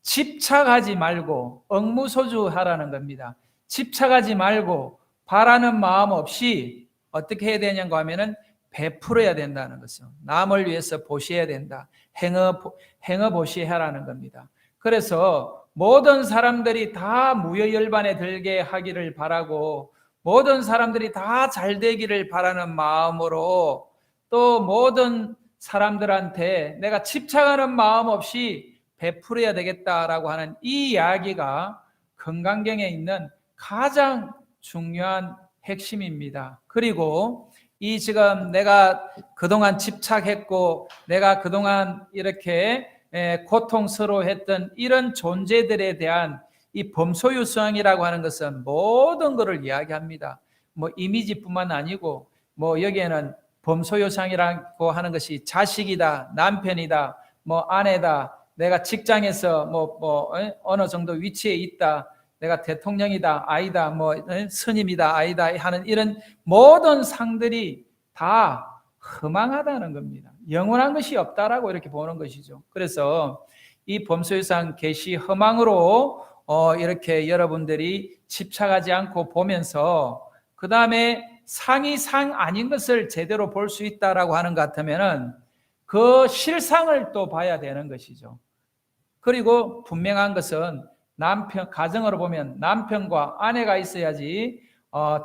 집착하지 말고 억무소주하라는 겁니다. 집착하지 말고 바라는 마음 없이 어떻게 해야 되냐고 하면은 베풀어야 된다는 것은, 남을 위해서 보셔야 된다. 행어 보시하라는 겁니다. 그래서 모든 사람들이 다 무여열반에 들게 하기를 바라고, 모든 사람들이 다 잘 되기를 바라는 마음으로, 또 모든 사람들한테 내가 집착하는 마음 없이 베풀어야 되겠다라고 하는 이 이야기가 건강경에 있는 가장 중요한 핵심입니다. 그리고 이 지금 내가 그동안 집착했고 내가 그동안 이렇게 고통스러워했던 이런 존재들에 대한 이 범소유성이라고 하는 것은 모든 것을 이야기합니다. 뭐 이미지뿐만 아니고, 뭐 여기에는 범소유성이라고 하는 것이 자식이다, 남편이다, 뭐 아내다, 내가 직장에서 어느 정도 위치에 있다, 내가 대통령이다, 아니다, 뭐 스님이다, 아니다 하는 이런 모든 상들이 다 허망하다는 겁니다. 영원한 것이 없다라고 이렇게 보는 것이죠. 그래서 이 범소유상 계시 허망으로 이렇게 여러분들이 집착하지 않고 보면서, 그 다음에 상이 상 아닌 것을 제대로 볼 수 있다라고 하는 것 같으면은 그 실상을 또 봐야 되는 것이죠. 그리고 분명한 것은 가정으로 보면 남편과 아내가 있어야지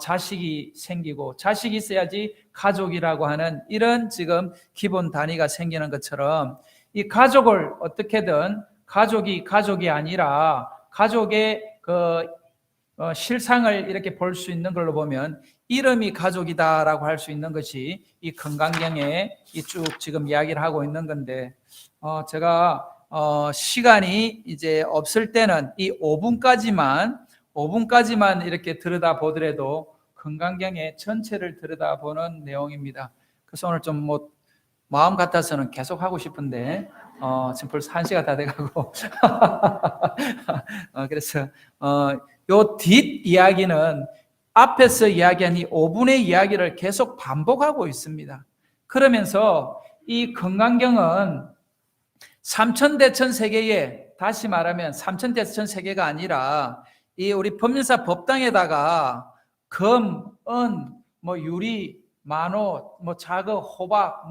자식이 생기고, 자식이 있어야지 가족이라고 하는 이런 지금 기본 단위가 생기는 것처럼, 이 가족을 어떻게든 가족이 아니라 가족의 그 실상을 이렇게 볼 수 있는 걸로 보면 이름이 가족이다라고 할 수 있는 것이 이 건강경에 쭉 지금 이야기를 하고 있는 건데, 제가 시간이 이제 없을 때는 이 5분까지만 이렇게 들여다보더라도 건강경의 전체를 들여다보는 내용입니다. 그래서 오늘 좀 마음 같아서는 계속 하고 싶은데 지금 벌써 1시가 다 돼가고 그래서 요 뒷 이야기는 앞에서 이야기한 이 5분의 이야기를 계속 반복하고 있습니다. 그러면서 이 건강경은 삼천대천 세계에, 다시 말하면 삼천대천 세계가 아니라 이 우리 법륜사 법당에다가 금, 은, 유리, 만호, 자거, 호박,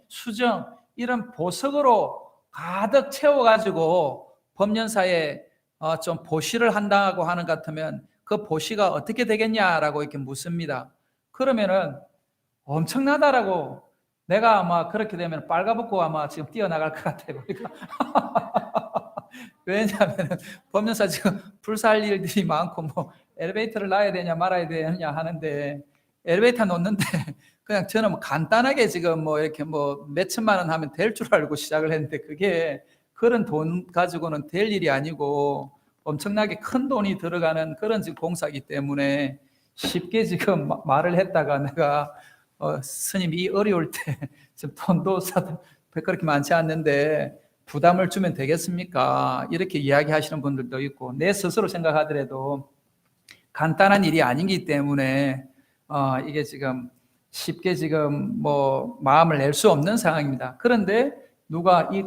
수정 이런 보석으로 가득 채워가지고 법륜사에 좀 보시를 한다고 하는 것 같으면 그 보시가 어떻게 되겠냐라고 이렇게 묻습니다. 그러면은 엄청나다라고, 내가 아마 그렇게 되면 빨가벗고 아마 지금 뛰어나갈 것 같아요. 왜냐하면 법륜사 지금 불살 일들이 많고 엘리베이터를 놔야 되냐 말아야 되냐 하는데, 엘리베이터 놓는데 그냥 저는 간단하게 지금 이렇게 몇천만 원 하면 될 줄 알고 시작을 했는데, 그게 그런 돈 가지고는 될 일이 아니고 엄청나게 큰 돈이 들어가는 그런 지금 공사이기 때문에 쉽게 지금 말을 했다가 내가 스님 이 어려울 때 지금 돈도 그렇게 많지 않는데 부담을 주면 되겠습니까? 이렇게 이야기하시는 분들도 있고, 내 스스로 생각하더라도 간단한 일이 아니기 때문에 이게 지금 쉽게 지금 뭐 마음을 낼 수 없는 상황입니다. 그런데 누가 이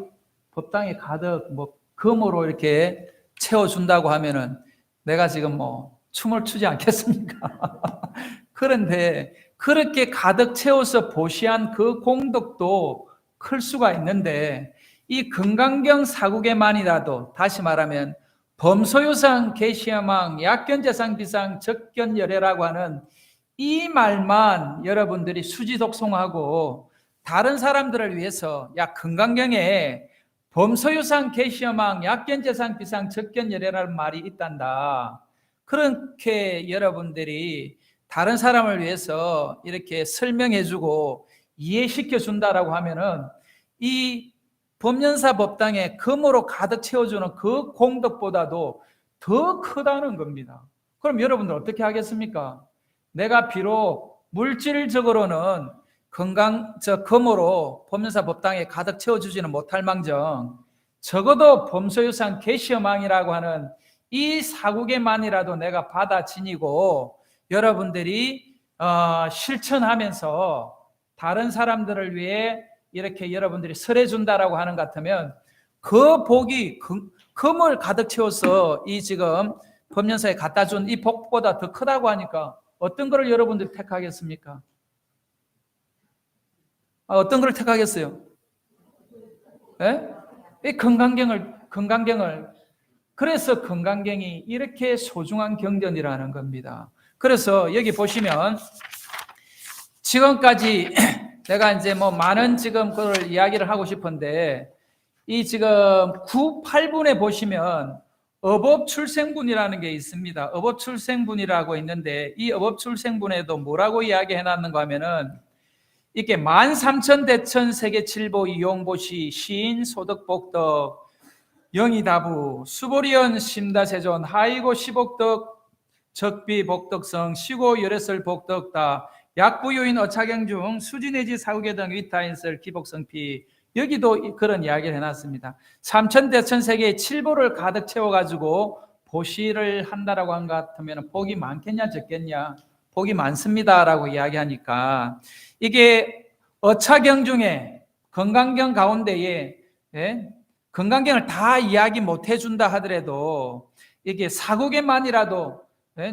법당에 가득 뭐 금으로 이렇게 채워준다고 하면은 내가 지금 뭐 춤을 추지 않겠습니까? 그런데 그렇게 가득 채워서 보시한 그 공덕도 클 수가 있는데, 이 금강경 사국에만이라도, 다시 말하면 범소유상 계시야망 약견재상 비상 적견열애라고 하는 이 말만 여러분들이 수지독송하고 다른 사람들을 위해서, 야, 금강경에 범소유상 계시야망 약견재상 비상 적견열애라는 말이 있단다, 그렇게 여러분들이 다른 사람을 위해서 이렇게 설명해주고 이해시켜준다라고 하면은 이 법연사 법당에 금으로 가득 채워주는 그 공덕보다도 더 크다는 겁니다. 그럼 여러분들 어떻게 하겠습니까? 내가 비록 물질적으로는 금으로 법연사 법당에 가득 채워주지는 못할 망정, 적어도 범소유상 계시어망이라고 하는 이 사국에만이라도 내가 받아 지니고 여러분들이 실천하면서 다른 사람들을 위해 이렇게 여러분들이 설해준다라고 하는 것 같으면, 그 복이 금을 가득 채워서 이 지금 법연사에 갖다 준 이 복보다 더 크다고 하니까 어떤 거를 여러분들이 택하겠습니까? 어떤 걸 택하겠어요? 네? 이 금강경을 그래서 금강경이 이렇게 소중한 경전이라는 겁니다. 그래서 여기 보시면 지금까지 내가 이제 뭐 많은 지금 그걸 이야기를 하고 싶은데, 이 지금 9, 8분에 보시면 어법출생분이라는 게 있습니다. 어법출생분이라고 있는데, 이 어법출생분에도 뭐라고 이야기해 놨는가 하면은, 이렇게 13,000대천 세계칠보 이용보시 시인 소득복덕 영이다부 수보리언 심다세존 하이고 시복덕 적비복덕성 시고 열애설 복덕다 약부요인 어차경 중 수지내지 사후계 등 위타인설 기복성피, 여기도 그런 이야기를 해놨습니다. 3,000대천 세계의 칠보를 가득 채워가지고 보시를 한다라고 한 것 같으면 복이 많겠냐 적겠냐? 복이 많습니다라고 이야기하니까, 이게 어차경 중에 건강경 가운데에 건강경을 다 이야기 못 해준다 하더라도 이게 사국에만이라도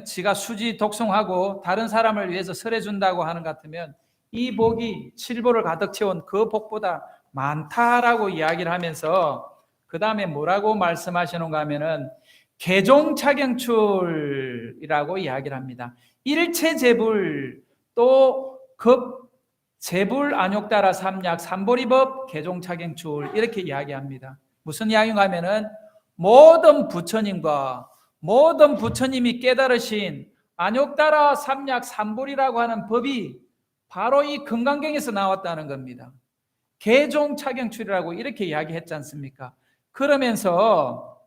지가 수지 독송하고 다른 사람을 위해서 설해준다고 하는 것 같으면 이 복이 칠보를 가득 채운 그 복보다 많다라고 이야기를 하면서, 그 다음에 뭐라고 말씀하시는가 하면은 개종차경출이라고 이야기를 합니다. 일체재불 또 급 재불 안욕따라 삼약 삼보리법 개종차경출, 이렇게 이야기합니다. 무슨 이야기인가 하면은 모든 부처님과 모든 부처님이 깨달으신 안욕따라 삼약 삼보리라고 하는 법이 바로 이 금강경에서 나왔다는 겁니다. 개종차경출이라고 이렇게 이야기했지 않습니까? 그러면서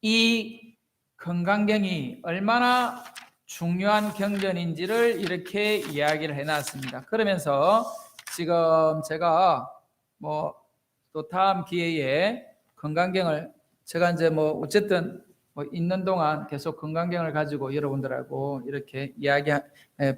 이 금강경이 얼마나 중요한 경전인지를 이렇게 이야기를 해놨습니다. 그러면서 지금 제가 뭐 또 다음 기회에 금강경을 제가 이제 뭐 어쨌든 뭐 있는 동안 계속 금강경을 가지고 여러분들하고 이렇게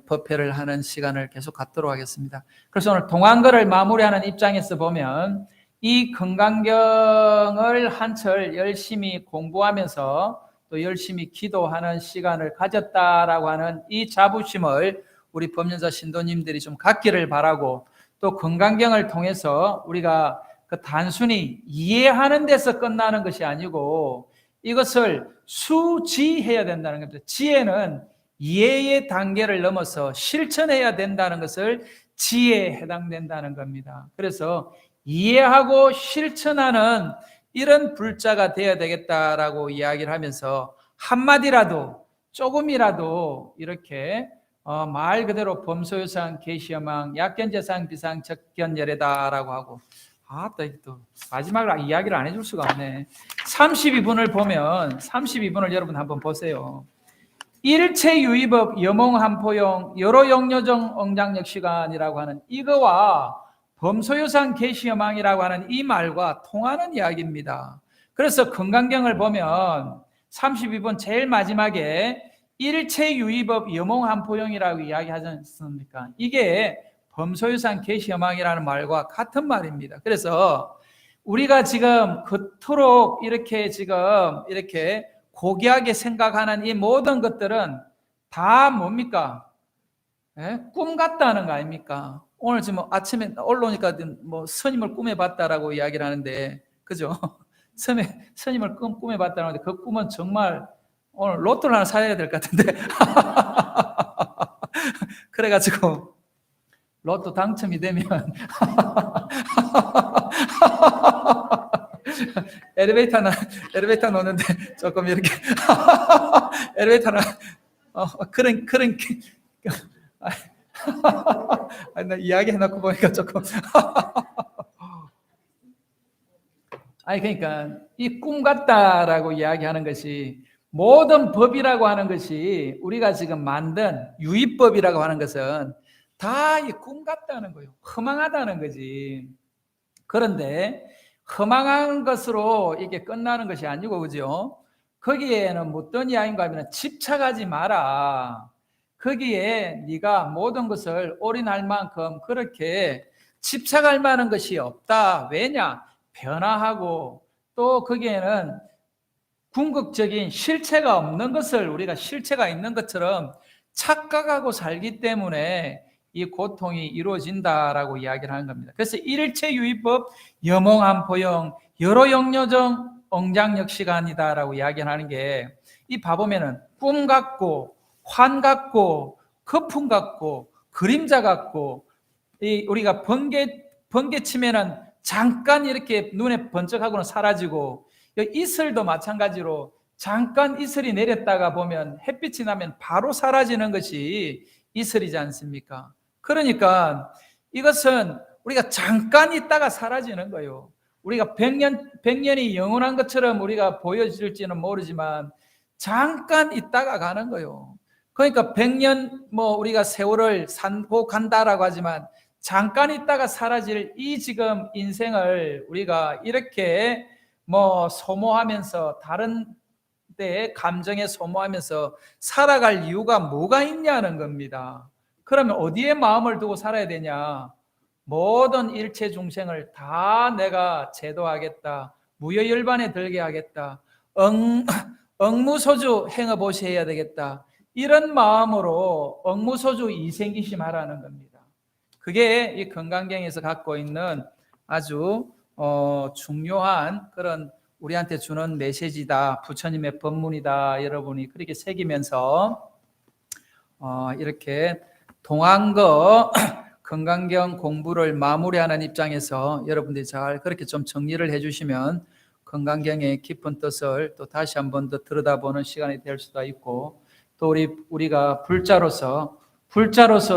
법회를 하는 시간을 계속 갖도록 하겠습니다. 그래서 오늘 동안거를 마무리하는 입장에서 보면 이 금강경을 한철 열심히 공부하면서 또 열심히 기도하는 시간을 가졌다라고 하는 이 자부심을 우리 법연사 신도님들이 좀 갖기를 바라고, 또 금강경을 통해서 우리가 그 단순히 이해하는 데서 끝나는 것이 아니고 이것을 수지해야 된다는 겁니다. 지혜는 이해의 단계를 넘어서 실천해야 된다는 것을 지혜에 해당된다는 겁니다. 그래서 이해하고 실천하는 이런 불자가 되어야 되겠다라고 이야기를 하면서 한마디라도 조금이라도 이렇게 말 그대로 범소유상 계시여망 약견재상 비상 적견열애다라고 하고, 또 마지막으로 이야기를 안 해줄 수가 없네. 32분을 보면 32분을 여러분 한번 보세요. 일체유의법 여몽한포용 여로영여정 엉장역시간이라고 하는 이거와 범소유산 개시여망이라고 하는 이 말과 통하는 이야기입니다. 그래서 건강경을 보면 32번 제일 마지막에 일체유의법 여몽한포용이라고 이야기하지 않습니까? 이게 범소유산 개시여망이라는 말과 같은 말입니다. 그래서 우리가 지금 그토록 이렇게 고귀하게 생각하는 이 모든 것들은 다 뭡니까? 예? 꿈 같다는 거 아닙니까? 오늘 지금 아침에 올라오니까 뭐 스님을 꿈에 봤다라고 이야기를 하는데, 그죠? 스님을 꿈에 봤다는데 그 꿈은 정말 오늘 로또를 하나 사야 될 것 같은데. 그래가지고 로또 당첨이 되면 엘리베이터 놓는데 조금 이렇게 엘리베이터는 그런 나 이야기 해놓고 보니까 조금 그러니까 이 꿈 같다라고 이야기하는 것이 모든 법이라고 하는 것이 우리가 지금 만든 유의법이라고 하는 것은 다 이 꿈 같다는 거예요. 허망하다는 거지. 그런데 허망한 것으로 이게 끝나는 것이 아니고, 그죠? 거기에는 어떤 이야기인가 하면 집착하지 마라. 거기에 네가 모든 것을 올인할 만큼 그렇게 집착할 만한 것이 없다. 왜냐? 변화하고 또 거기에는 궁극적인 실체가 없는 것을 우리가 실체가 있는 것처럼 착각하고 살기 때문에 이 고통이 이루어진다라고 이야기를 하는 겁니다. 그래서 일체유의법 여몽한포용 여로영료정 엉장역시간이다라고 이야기하는 게, 이 봐보면은 꿈 같고 환 같고 거품 같고 그림자 같고, 이 우리가 번개 치면은 잠깐 이렇게 눈에 번쩍하고는 사라지고, 이슬도 마찬가지로 잠깐 이슬이 내렸다가 보면 햇빛이 나면 바로 사라지는 것이 이슬이지 않습니까? 그러니까 이것은 우리가 잠깐 있다가 사라지는 거예요. 우리가 100년이 영원한 것처럼 우리가 보여질지는 모르지만 잠깐 있다가 가는 거예요. 그러니까 100년 우리가 세월을 산고 간다라고 하지만 잠깐 있다가 사라질 이 지금 인생을 우리가 이렇게 소모하면서 다른 때의 감정에 소모하면서 살아갈 이유가 뭐가 있냐는 겁니다. 그러면 어디에 마음을 두고 살아야 되냐? 모든 일체 중생을 다 내가 제도하겠다. 무여열반에 들게 하겠다. 억무소주 행어보시해야 되겠다. 이런 마음으로 억무소주 이생기심하라는 겁니다. 그게 이 건강경에서 갖고 있는 아주 중요한 그런 우리한테 주는 메시지다. 부처님의 법문이다. 여러분이 그렇게 새기면서 이렇게 동안거 건강경 공부를 마무리하는 입장에서 여러분들이 잘 그렇게 좀 정리를 해주시면 건강경의 깊은 뜻을 또 다시 한 번 더 들여다보는 시간이 될 수도 있고, 또 우리가 불자로서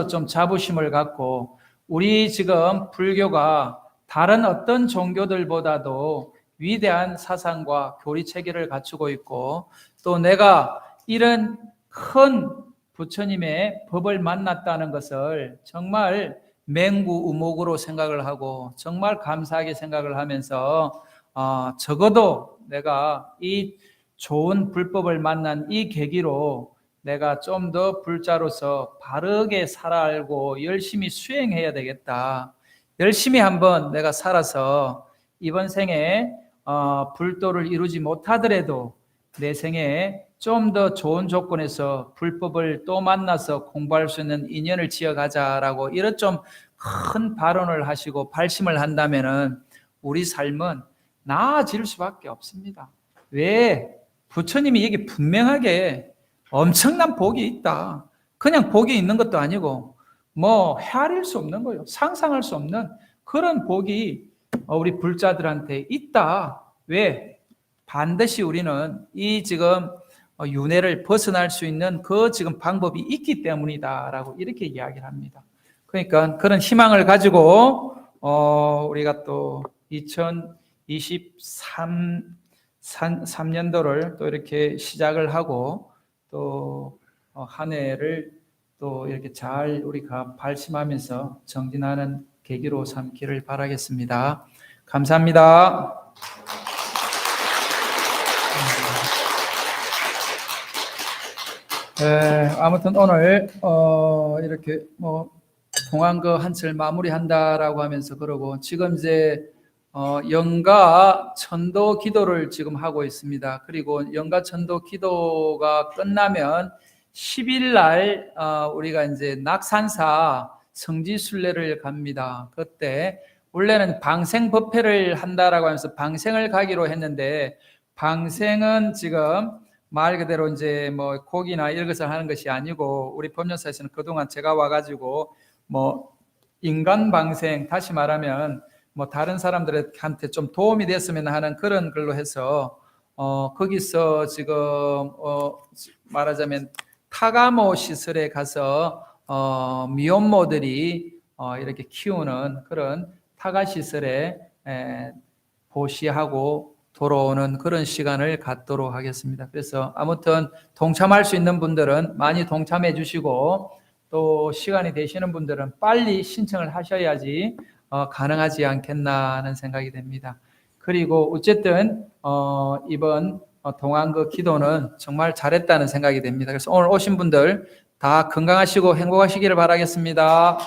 좀 자부심을 갖고, 우리 지금 불교가 다른 어떤 종교들보다도 위대한 사상과 교리 체계를 갖추고 있고, 또 내가 이런 큰 부처님의 법을 만났다는 것을 정말 맹구우목으로 생각을 하고 정말 감사하게 생각을 하면서 적어도 내가 이 좋은 불법을 만난 이 계기로 내가 좀 더 불자로서 바르게 살아알고 열심히 수행해야 되겠다. 열심히 한번 내가 살아서 이번 생에 불도를 이루지 못하더라도 내 생에 좀 더 좋은 조건에서 불법을 또 만나서 공부할 수 있는 인연을 지어가자라고 이런 좀 큰 발언을 하시고 발심을 한다면은 우리 삶은 나아질 수밖에 없습니다. 왜? 부처님이 얘기 분명하게 엄청난 복이 있다. 그냥 복이 있는 것도 아니고 헤아릴 수 없는 거예요. 상상할 수 없는 그런 복이 우리 불자들한테 있다. 왜? 반드시 우리는 이 지금 윤회를 벗어날 수 있는 그 지금 방법이 있기 때문이다라고 이렇게 이야기를 합니다. 그러니까 그런 희망을 가지고 우리가 또 2023년도를 또 이렇게 시작을 하고 또 한 해를 또 이렇게 잘 우리가 발심하면서 정진하는 계기로 삼기를 바라겠습니다. 감사합니다. 아무튼 오늘 이렇게 동안거 한철 마무리한다라고 하면서 그러고 지금 이제 영가 천도 기도를 지금 하고 있습니다. 그리고 영가 천도 기도가 끝나면 10일 날 우리가 이제 낙산사 성지순례를 갑니다. 그때 원래는 방생법회를 한다라고 하면서 방생을 가기로 했는데 방생은 지금 말 그대로 이제 뭐 고기나 이런 것을 하는 것이 아니고 우리 법령사에서는 그동안 제가 와가지고 뭐 인간 방생, 다시 말하면 뭐 다른 사람들한테 좀 도움이 됐으면 하는 그런 걸로 해서 거기서 지금 말하자면 타가모 시설에 가서 미혼모들이 이렇게 키우는 그런 타가 시설에 보시하고 돌아오는 그런 시간을 갖도록 하겠습니다. 그래서 아무튼 동참할 수 있는 분들은 많이 동참해 주시고 또 시간이 되시는 분들은 빨리 신청을 하셔야지 가능하지 않겠나 하는 생각이 됩니다. 그리고 어쨌든 이번 동안그 기도는 정말 잘했다는 생각이 됩니다. 그래서 오늘 오신 분들 다 건강하시고 행복하시기를 바라겠습니다.